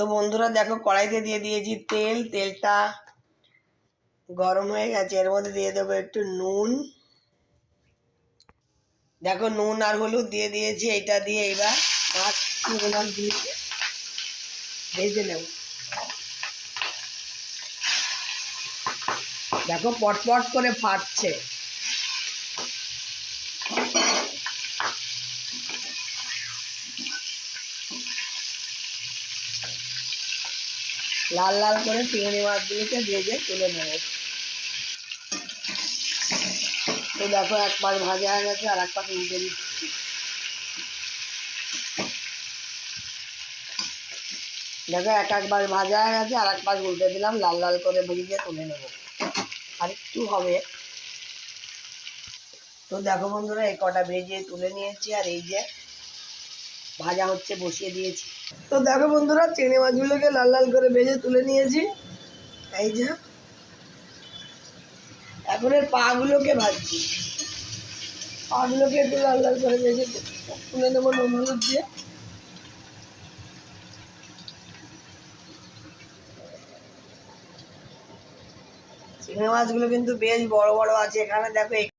তো বন্ধুরা দেখো কড়াইতে দিয়ে দিয়েছি তেল, তেলটা গরম হয়ে গেছে। এর মধ্যে দিয়ে দেবো একটু নুন, দেখো নুন আর হলুদ দিয়ে দিয়েছি। এইটা দিয়ে এবার মাছগুলো দিয়ে ভেজে নেব। দেখো পটপট করে ফাটছে। লাল লাল করে চিংড়ি মাছগুলিকে ভেজে তুলে নেব। তো দেখো এক পাশ ভাজা হয়ে গেছে, আর এক পাশ উল্টে দিচ্ছি। দেখো এক পাশ ভাজা হয়ে গেছে, আর এক পাশ উল্টে দিলাম। লাল লাল করে ভেজে তুলে নেব, আর একটু হবে। তো দেখো বন্ধুরা এই কটা ভেজে তুলে নিয়েছি, আর এই যে ভাজা হচ্ছে বসিয়ে দিয়েছি। তো দেখো বন্ধুরা চিংড়ি মাছগুলোকে লাল লাল করে ভেজে তুলে নিয়েছি। এই যে এখন এর পাগুলোকে ভাজছি। পাগুলোকে একটু লাল লাল করে ভেজে তুলে নেবো নুন হলুদ দিয়ে। চিংড়ি মাছগুলো কিন্তু বেশ বড় বড় আছে। এখানে দেখো